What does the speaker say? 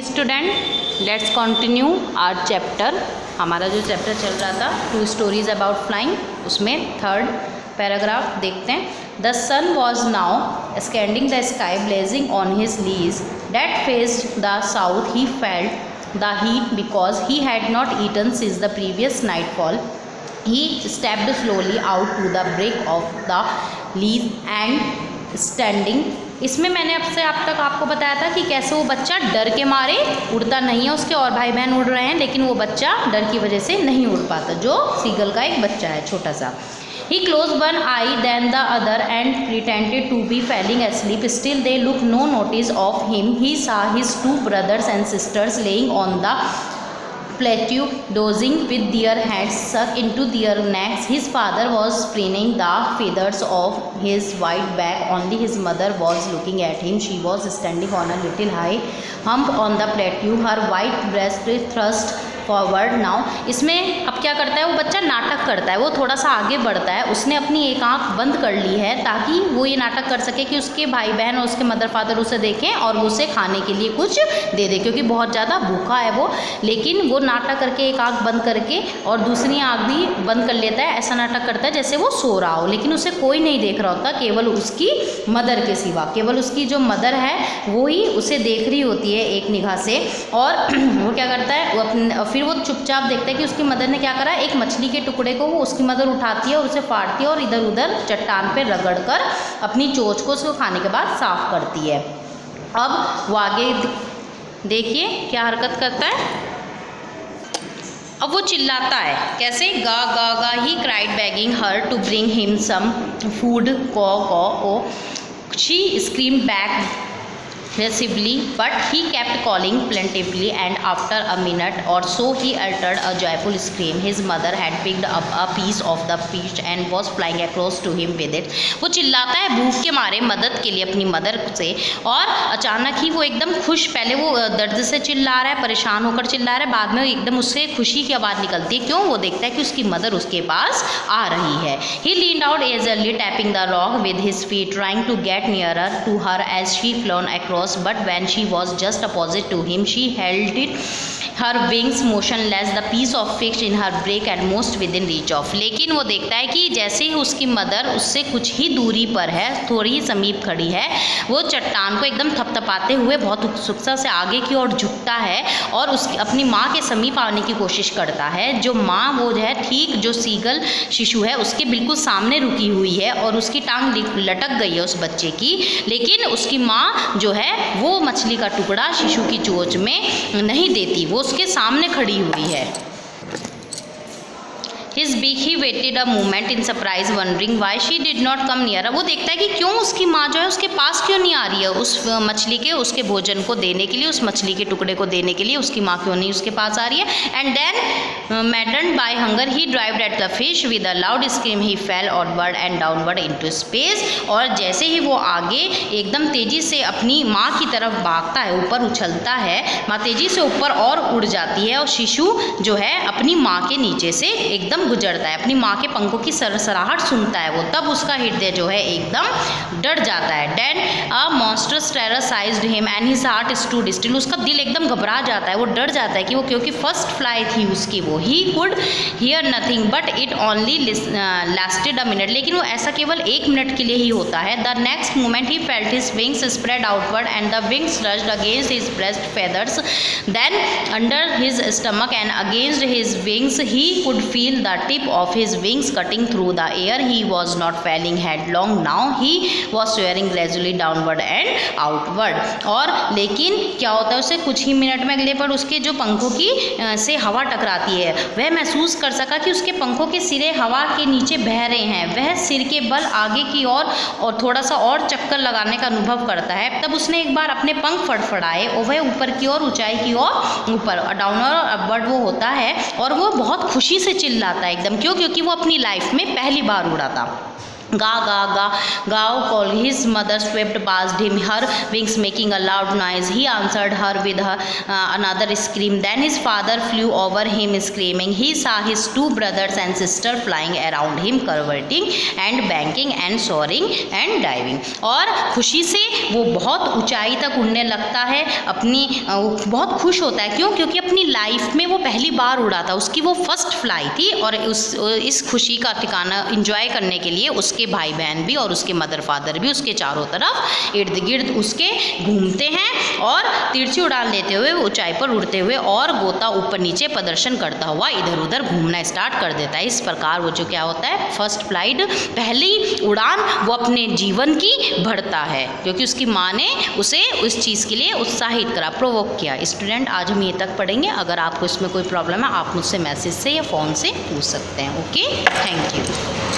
Student, let's continue our chapter. हमारा जो chapter चल रहा था 2 स्टोरीज अबाउट फ्लाइंग, उसमें 3rd पैराग्राफ देखते हैं। The sun was now scanning the sky blazing on his lees that faced the south. He felt the heat because he had not eaten since the previous nightfall. He stepped slowly out to the break of the leaf and standing। इसमें मैंने अब तक आपको बताया था कि कैसे वो बच्चा डर के मारे उड़ता नहीं है, उसके और भाई बहन उड़ रहे हैं लेकिन वो बच्चा डर की वजह से नहीं उड़ पाता, जो सीगल का एक बच्चा है छोटा सा। He closed one eye then the other and pretended to be falling asleep. Still they took no notice of him. He saw his 2 brothers and sisters laying on the plateau, dozing with their heads sunk into their necks. His father was preening the feathers of his white back. Only his mother was looking at him. She was standing on a little high hump on the plateau, her white breast thrust forward now. इसमें अब क्या करता है वो बच्चा, नाटक करता है, वो थोड़ा सा आगे बढ़ता है। उसने अपनी एक आंख बंद कर ली है ताकि वो ये नाटक कर सके कि उसके भाई बहन और उसके मदर फादर उसे देखें और उसे खाने के लिए कुछ दे दे, क्योंकि बहुत ज़्यादा भूखा है वो। लेकिन वो नाटक करके एक आंख बंद करके और दूसरी आंख भी बंद कर लेता है, ऐसा नाटक करता है जैसे वो सो रहा हो, लेकिन उसे कोई नहीं देख रहा होता, केवल उसकी मदर के सिवा। केवल उसकी जो मदर है वो ही उसे देख रही होती है एक निगाह से। और वो क्या करता है, फिर वो चुपचाप देखता है कि उसकी मदर ने क्या करा। एक मछली के टुकड़े को वो उसकी मदर उठाती है और उसे फाड़ती है और इधर उधर चट्टान पे रगड़कर अपनी चोंच को उसको खाने के बाद साफ करती है। अब वो आगे देखिए क्या हरकत करता है। अब वो चिल्लाता है, कैसे? गा गा गा। He cried begging her to bring him some food. कॉ कॉ ओ। She scream back aggressively, but he kept calling plaintively, and after a minute or so he uttered a joyful scream. His mother had picked up a piece of the fish and was flying across to him with it. वो चिल्लाता है भूख के मारे मदद के लिए अपनी मदर से, और अचानक ही वो एकदम खुश, पहले वो दर्द से चिल्ला रहा है, परेशान होकर चिल्ला रहा है, बाद में एकदम उससे खुशी की आवाज़ निकलती है। क्यों? वो देखता है कि उसकी मदर उसके पास आ रही है। He leaned out eagerly, tapping the rock with his feet, trying to get nearer to her as she flown across. But when she was just opposite to him, she held it, her wings motionless, the piece of fish in her beak and most within reach of। लेकिन वो देखता है कि जैसे ही उसकी mother उससे कुछ ही दूरी पर है, थोड़ी ही समीप खड़ी है, वो चट्टान को एकदम थपथपाते हुए बहुत उत्सुकता से आगे की ओर झुकता है और उसकी अपनी माँ के समीप आने की कोशिश करता है। जो माँ वो जो है ठीक जो सीगल शिशु है उसके बिल्कुल सामने रुकी हुई है और उसकी टांग लटक गई है उस बच्चे की, लेकिन उसकी माँ जो है वो मछली का टुकड़ा शिशु की चोंच में नहीं देती, वो उसके सामने खड़ी हुई है। His beak, he waited a moment in surprise, wondering why she did not come nearer। वो देखता है कि क्यों उसकी माँ जो है उसके पास क्यों नहीं आ रही है उस मछली के, उसके भोजन को देने के लिए, उस मछली के टुकड़े को देने के लिए उसकी माँ क्यों नहीं उसके पास आ रही है। And then maddened by hunger he dived at the fish with a loud scream he fell outward and downward into space। और जैसे ही वो आगे एकदम तेजी से अपनी माँ की तरफ भागता है, ऊपर उछलता है, माँ तेजी से ऊपर और उड़ जाती है और शिशु जो है अपनी माँ के नीचे से एकदम गुजरता है, अपनी माँ के पंखों की सरसराहट सुनता है वो, तब उसका हृदय जो है एकदम डर जाता है। Then a monstrous terror seized him and his heart stood still। उसका दिल एकदम घबरा जाता है, वो डर जाता है कि वो, क्योंकि फर्स्ट फ्लाई थी उसकी वो। He could hear nothing but it only lasted a minute। लेकिन वो ऐसा केवल 1 मिनट के लिए ही होता है। The next moment he felt his wings spread outward and the wings brushed against his breast feathers, then under his stomach and against his wings he could feel the tip of his wings cutting through the air। He was not falling headlong now, he was soaring gradually downward and outward। और लेकिन क्या होता है, उसे कुछ ही minute में अगले पर उसके जो पंखों की से हवा टकराती है, वह महसूस कर सका कि उसके पंखों के सिरे हवा के नीचे बह रहे हैं। वह सिर के बल आगे की ओर और थोड़ा सा और चक्कर लगाने का अनुभव करता है। तब उसने एक बार अपने पंख फड़फड़ाए और वह ऊपर की ओर, ऊंचाई की ओर, ऊपर डाउनवर्ड और अपवर्ड वो होता है, और वो बहुत खुशी से चिल्लाता है एकदम। क्यों? क्योंकि वो अपनी लाइफ में पहली बार उड़ा था। गा गा गा गाओ called his mother swept past him, her wings making a loud noise. He answered her with another scream. Then his father flew over him screaming. He saw his two brothers and sister flying around him, curveting and banking and soaring and diving. और खुशी से वो बहुत ऊंचाई तक उड़ने लगता है, अपनी बहुत खुश होता है। क्यों? क्योंकि अपनी लाइफ में वो पहली बार उड़ा था, उसकी वो फर्स्ट फ्लाई थी और इस खुशी का ठिकाना इंजॉय करने के लिए उसके भाई बहन भी और उसके मदर फादर भी उसके चारों तरफ इर्द गिर्द उसके घूमते हैं और तिरछी उड़ान लेते हुए ऊंचाई पर उड़ते हुए और गोता ऊपर नीचे प्रदर्शन करता हुआ इधर उधर घूमना स्टार्ट कर देता है। इस प्रकार वो जो क्या होता है, फर्स्ट फ्लाइट, पहली उड़ान वो अपने जीवन की भरता है, क्योंकि उसकी माँ ने उसे उस चीज़ के लिए उत्साहित करा, प्रोवोक किया। स्टूडेंट आज हम ये तक पढ़ेंगे। अगर आपको इसमें कोई प्रॉब्लम है आप मुझसे मैसेज से या फ़ोन से पूछ सकते हैं। Okay, thank you.